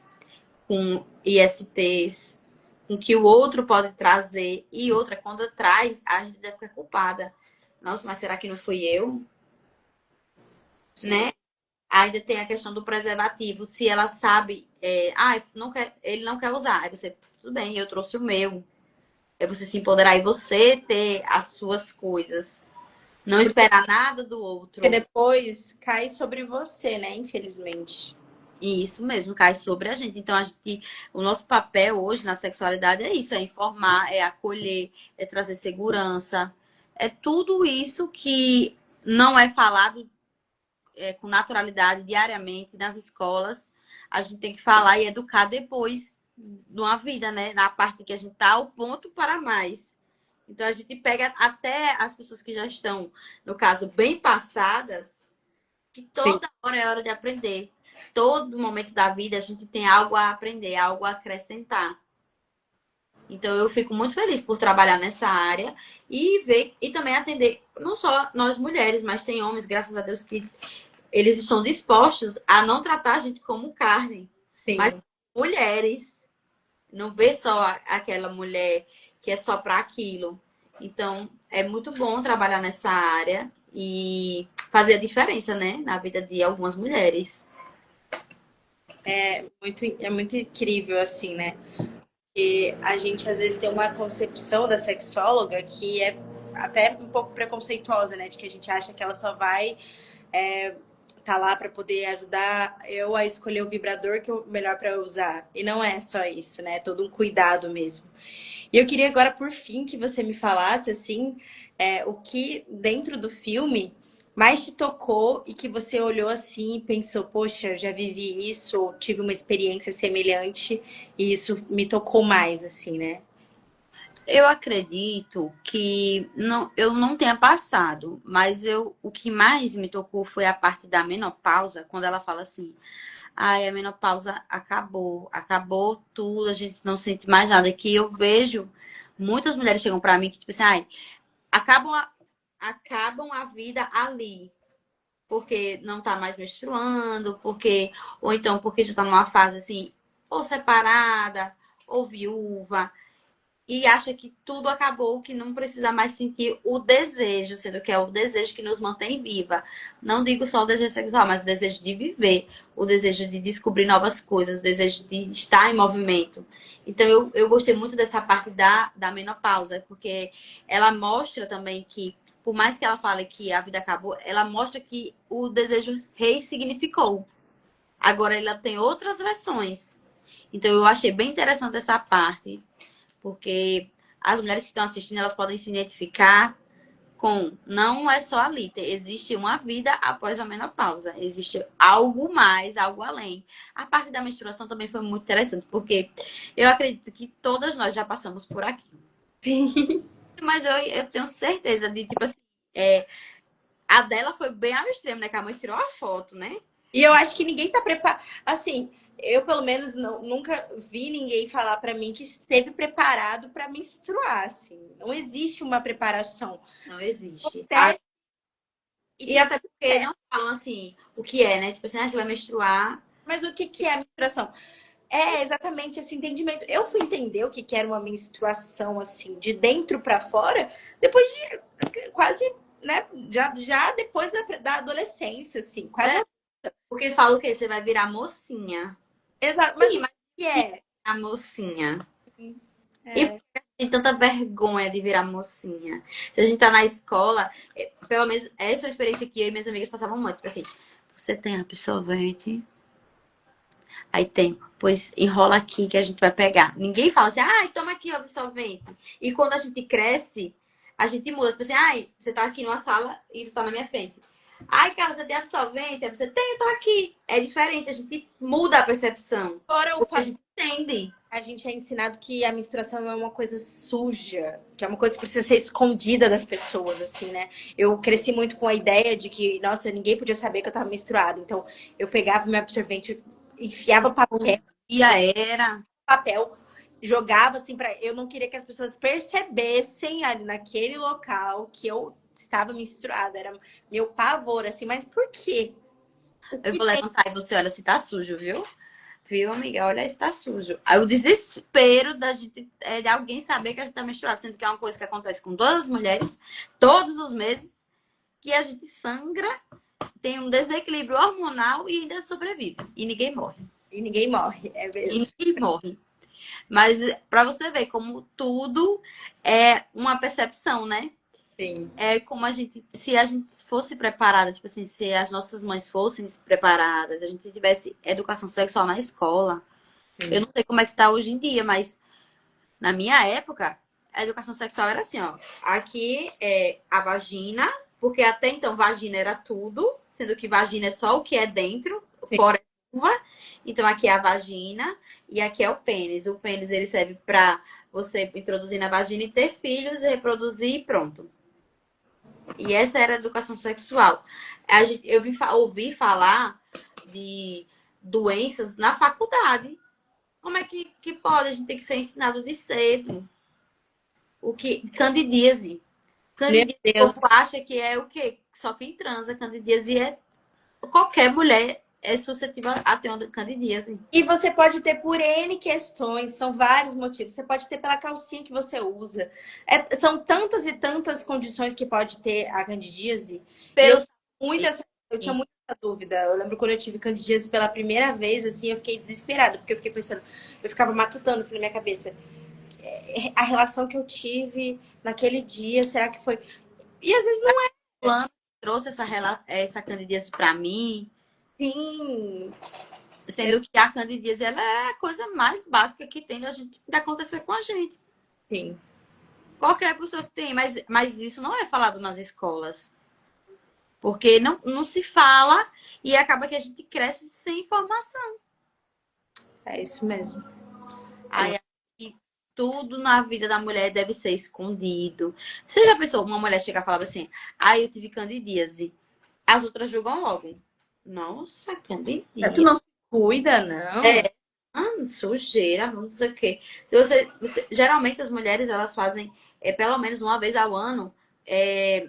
com ISTs, com o que o outro pode trazer. E outra, quando traz, a gente deve ficar culpada. Nossa, mas será que não fui eu? Sim. Né? Ainda tem a questão do preservativo. Se ela sabe, não quer, ele não quer usar. Aí você, tudo bem, eu trouxe o meu. É você se empoderar e você ter as suas coisas. Não Porque esperar nada do outro. depois cai sobre você, né? Infelizmente. E isso mesmo, cai sobre a gente. Então, o nosso papel hoje na sexualidade é isso: é informar, é acolher, é trazer segurança. É tudo isso que não é falado com naturalidade diariamente nas escolas. A gente tem que falar e educar depois de uma vida, né? Na parte que a gente está ao ponto para mais. Então, a gente pega até as pessoas que já estão, no caso, bem passadas, que Sim. toda hora é hora de aprender. Todo momento da vida a gente tem algo a aprender, algo a acrescentar. Então eu fico muito feliz por trabalhar nessa área e ver e também atender não só nós mulheres, mas tem homens, graças a Deus, que eles estão dispostos a não tratar a gente como carne, mas Sim. mulheres. Não vê só aquela mulher que é só para aquilo. Então, é muito bom trabalhar nessa área e fazer a diferença, né, na vida de algumas mulheres. É muito incrível, assim, né? E a gente às vezes tem uma concepção da sexóloga que é até um pouco preconceituosa, né? De que a gente acha que ela só vai tá lá para poder ajudar eu a escolher o vibrador que é o melhor para eu usar. E não é só isso, né? É todo um cuidado mesmo. E eu queria agora, por fim, que você me falasse, assim, o que dentro do filme mais te tocou e que você olhou assim e pensou, poxa, eu já vivi isso, ou tive uma experiência semelhante e isso me tocou mais, assim, né? Eu acredito que eu não tenha passado, mas o que mais me tocou foi a parte da menopausa, quando ela fala assim: ai, a menopausa acabou, acabou tudo, a gente não sente mais nada. Que eu vejo muitas mulheres chegam pra mim que, tipo assim, ai, acabam acabam a vida ali, porque não tá mais menstruando, ou então porque já tá numa fase assim, ou separada, ou viúva e acha que tudo acabou, que não precisa mais sentir o desejo, sendo que é o desejo que nos mantém viva. Não digo só o desejo sexual, mas o desejo de viver, o desejo de descobrir novas coisas, o desejo de estar em movimento. Então, eu gostei muito dessa parte da menopausa, porque ela mostra também que, por mais que ela fale que a vida acabou, ela mostra que o desejo ressignificou. Agora, ela tem outras versões. Então, eu achei bem interessante essa parte porque as mulheres que estão assistindo, elas podem se identificar com, não é só ali, existe uma vida após a menopausa, existe algo mais, algo além. A parte da menstruação também foi muito interessante, porque eu acredito que todas nós já passamos por aqui. Sim. Mas eu tenho certeza de, tipo assim, A dela foi bem ao extremo, né? Que a mãe tirou a foto, né? E eu acho que ninguém tá preparado. Assim, eu pelo menos nunca vi ninguém falar pra mim que esteve preparado pra menstruar, assim. Não existe uma preparação. Não existe. Acontece e E tipo, até porque não falam assim o que é, né? Tipo assim, você vai menstruar. mas o que é a menstruação? É exatamente esse entendimento. Eu fui entender o que era uma menstruação, assim, de dentro pra fora, depois de quase, né? Já depois da adolescência, assim, quase. É, porque fala o quê? Você vai virar mocinha. Exato. Mas Sim, o mas que o que é? é a mocinha? E por É. que tem tanta vergonha de virar mocinha? Se a gente tá na escola, pelo menos essa é uma experiência que eu e minhas amigas passavam muito. Tipo assim, você tem absorvente? Aí tem, pois enrola aqui que a gente vai pegar. Ninguém fala assim, ai, toma aqui o absorvente. E quando a gente cresce, a gente muda. Tipo assim, ai, você tá aqui numa sala e você tá na minha frente. Ai, cara, você tem absorvente? Aí você tem, eu tô aqui. É diferente, a gente muda a percepção. Fora o Porque a fato gente entende. a gente é ensinado que a menstruação é uma coisa suja, que é uma coisa que precisa ser escondida das pessoas, assim, né? Eu cresci muito com a ideia de que, nossa, ninguém podia saber que eu tava menstruada. Então, eu pegava meu absorvente, enfiava Um dia era. papel, jogava assim para eu não queria que as pessoas percebessem ali naquele local que eu estava menstruada. Era meu pavor, assim, mas por quê? O Eu que vou tem? levantar e você olha se tá sujo, viu? Viu, amiga? Olha se tá sujo. Aí o desespero da gente, de alguém saber que a gente tá menstruado, sendo que é uma coisa que acontece com todas as mulheres, todos os meses, que a gente sangra, tem um desequilíbrio hormonal e ainda sobrevive. E ninguém morre. E ninguém morre, é E mesmo. ninguém morre. Mas para você ver como tudo é uma percepção, né? Sim. É como a gente, se a gente fosse preparada, tipo assim, se as nossas mães fossem preparadas, a gente tivesse educação sexual na escola. Eu Sim. não sei como é que tá hoje em dia, mas na minha época, a educação sexual era assim, ó. Aqui é a vagina, porque até então vagina era tudo, sendo que vagina é só o que é dentro, fora é uva. Então aqui é a vagina e aqui é o pênis. O pênis ele serve para você introduzir na vagina e ter filhos, reproduzir e pronto. E essa era a educação sexual. Eu ouvi falar de doenças na faculdade. Como é que pode? A gente tem que ser ensinado de cedo. O que? Candidíase. Meu Candidíase, o Deus. povo acha que é o quê? Só quem transa. Candidíase é. Qualquer mulher é suscetível a ter uma candidíase. E você pode ter por N questões, são vários motivos. Você pode ter pela calcinha que você usa. São tantas e tantas condições que pode ter a candidíase. E Pelo eu tinha muita dúvida. Eu lembro quando eu tive candidíase pela primeira vez, assim, eu fiquei desesperada, porque eu fiquei pensando, eu ficava matutando assim na minha cabeça. A relação que eu tive naquele dia, será que foi? E às vezes não é plano trouxe essa candidíase para mim, assim. sendo que a candidíase ela é a coisa mais básica que tem de acontecer com a gente. Sim. Qualquer pessoa que tem, mas isso não é falado nas escolas. Porque não se fala e acaba que a gente cresce sem informação. É isso mesmo. Aí que tudo na vida da mulher deve ser escondido. Você já pensou, uma mulher chegar e falava assim, eu tive candidíase. As outras julgam logo. Nossa, Tu candidíase. não se cuida, não? Sujeira, não sei o quê. Se geralmente as mulheres elas fazem pelo menos uma vez ao ano é,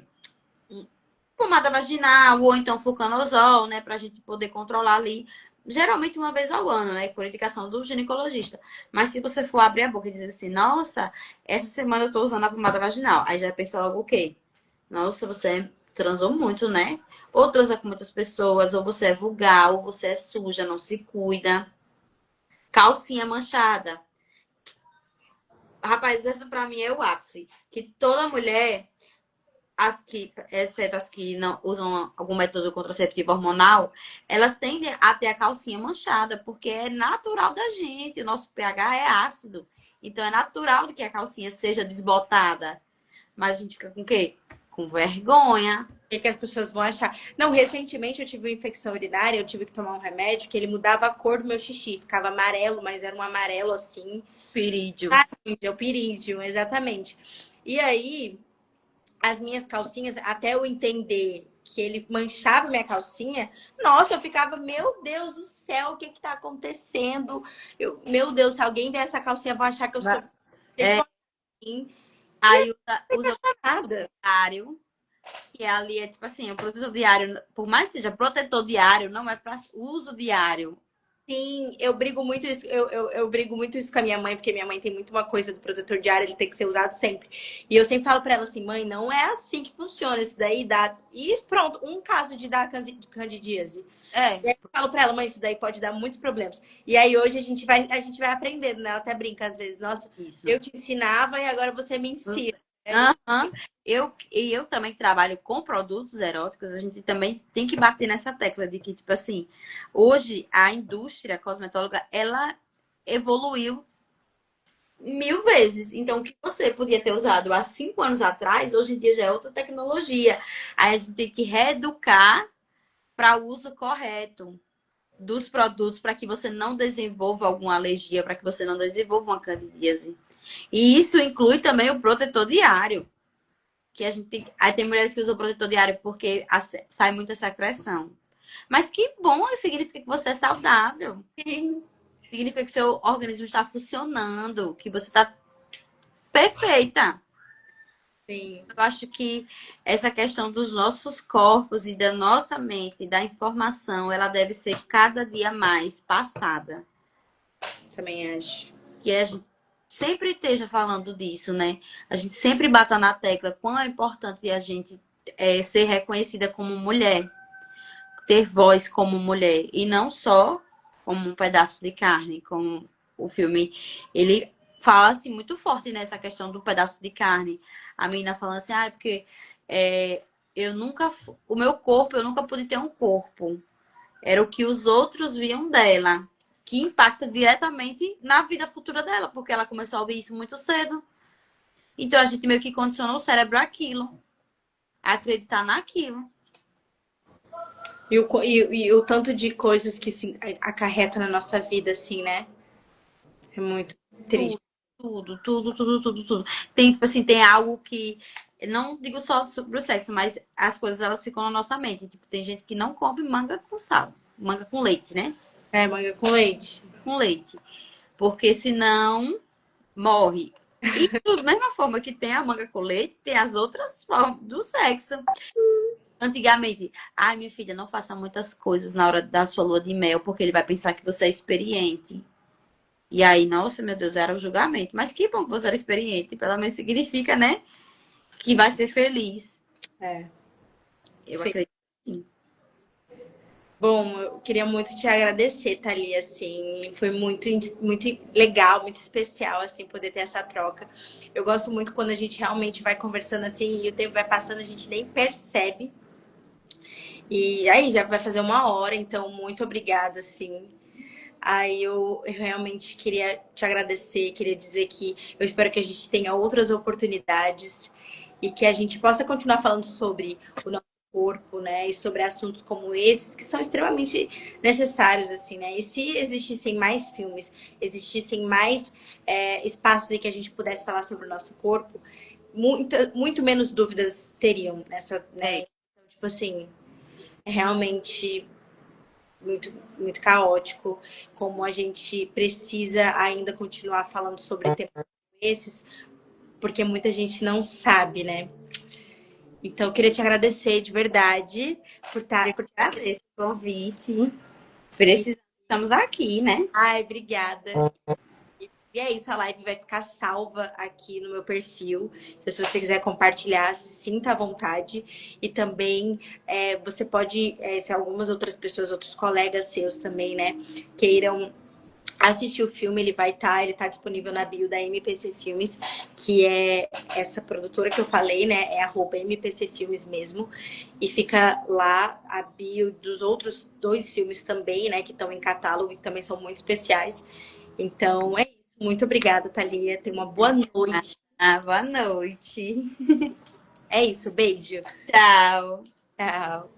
pomada vaginal ou então fluconazol, né, pra gente poder controlar ali. Geralmente uma vez ao ano, né, por indicação do ginecologista. Mas se você for abrir a boca e dizer assim, nossa, essa semana eu tô usando a pomada vaginal, aí já pensa logo o quê? Nossa, você transou muito, né? Ou transa com muitas pessoas, ou você é vulgar, ou você é suja, não se cuida. Calcinha manchada. Rapaz, essa pra mim é o ápice. Que toda mulher exceto as que não usam algum método contraceptivo hormonal, elas tendem a ter a calcinha manchada, porque é natural da gente, o nosso pH é ácido. Então é natural de que a calcinha seja desbotada. Mas a gente fica com o quê? Com vergonha. O que as pessoas vão achar? Não, recentemente eu tive uma infecção urinária, eu tive que tomar um remédio que ele mudava a cor do meu xixi. Ficava amarelo, mas era um amarelo assim. Pirídio. É o pirídeo, exatamente. E aí, as minhas calcinhas, até eu entender que ele manchava minha calcinha, nossa, eu ficava, meu Deus do céu, o que que tá acontecendo? Meu Deus, se alguém ver essa calcinha, vão achar que eu sou É, assim. aí usa o Nada. diário, que ali é tipo assim, o protetor diário, por mais que seja protetor diário, não é para uso diário. Sim, eu brigo muito isso, eu brigo muito isso com a minha mãe, porque minha mãe tem muito uma coisa do protetor diário, ele tem que ser usado sempre. E eu sempre falo pra ela assim, mãe, não é assim que funciona, isso daí dá. E pronto, um caso de dar candidíase. É, E aí eu falo pra ela, mãe, isso daí pode dar muitos problemas. E aí hoje a gente vai aprendendo, né? Ela até brinca às vezes, nossa, isso. eu te ensinava e agora você me ensina. Aham. Eu também trabalho com produtos eróticos, a gente também tem que bater nessa tecla de que, tipo assim, hoje a indústria cosmetóloga, ela evoluiu 1000 vezes. Então, o que você podia ter usado há 5 anos atrás, hoje em dia já é outra tecnologia. Aí a gente tem que reeducar para o uso correto dos produtos para que você não desenvolva alguma alergia, para que você não desenvolva uma candidíase. E isso inclui também o protetor diário. Que a gente tem... Aí tem mulheres que usam protetor diário porque sai muita secreção. Mas que bom, significa que você é saudável. Sim, Significa que seu organismo está funcionando, que você está perfeita. sim, Eu acho que essa questão dos nossos corpos e da nossa mente, da informação, ela deve ser cada dia mais passada. também acho. Que a gente sempre esteja falando disso, né? A gente sempre bata na tecla quão é importante a gente ser reconhecida como mulher, ter voz como mulher e não só como um pedaço de carne, como o filme ele fala assim muito forte nessa questão do pedaço de carne. A menina falando assim, porque é, eu nunca, o meu corpo, eu nunca pude ter um corpo. Era o que os outros viam dela, que impacta diretamente na vida futura dela, porque ela começou a ouvir isso muito cedo. Então a gente meio que condicionou o cérebro àquilo, a acreditar naquilo. E o tanto de coisas que isso acarreta na nossa vida, assim, né? É muito triste. Tudo, tudo. Tem, tipo assim, tem algo que. Não digo só sobre o sexo, mas as coisas elas ficam na nossa mente. Tipo, tem gente que não come manga com sal. Manga com leite, né? É, manga com leite. Com leite. Porque senão morre. E da mesma forma que tem a manga com leite, tem as outras formas do sexo. Antigamente, minha filha, não faça muitas coisas na hora da sua lua de mel, porque ele vai pensar que você é experiente. E aí, nossa, meu Deus, era o julgamento. Mas que bom que você era experiente. Pelo menos significa, né? Que vai ser feliz. É. Eu Sim. acredito sim. Bom, eu queria muito te agradecer, Thalia, assim, foi muito, muito legal, muito especial, assim, poder ter essa troca. Eu gosto muito quando a gente realmente vai conversando assim e o tempo vai passando, a gente nem percebe. E aí já vai fazer 1 hora, então muito obrigada, assim. Aí eu realmente queria te agradecer, queria dizer que eu espero que a gente tenha outras oportunidades e que a gente possa continuar falando sobre o nosso corpo, né? E sobre assuntos como esses que são extremamente necessários, assim, né? E se existissem mais filmes, existissem mais espaços em que a gente pudesse falar sobre o nosso corpo, muito menos dúvidas teriam nessa, né? É, Então, tipo assim, é realmente muito, muito caótico, como a gente precisa ainda continuar falando sobre temas como esses, porque muita gente não sabe, né? Então, eu queria te agradecer de verdade por eu estar. que agradeço o convite. Precisamos, estamos aqui, né? Ai, obrigada. E é isso, a live vai ficar salva aqui no meu perfil. Então, se você quiser compartilhar, sinta à vontade. E também você pode, se algumas outras pessoas, outros colegas seus também, né, queiram assistir o filme, ele tá disponível na bio da MPC Filmes, que é essa produtora que eu falei, né? É @MPC Filmes mesmo. E fica lá a bio dos outros 2 filmes também, né? Que estão em catálogo e que também são muito especiais. Então é isso. Muito obrigada, Thalia. Tenha uma boa noite. Boa noite. É isso, beijo. Tchau. Tchau.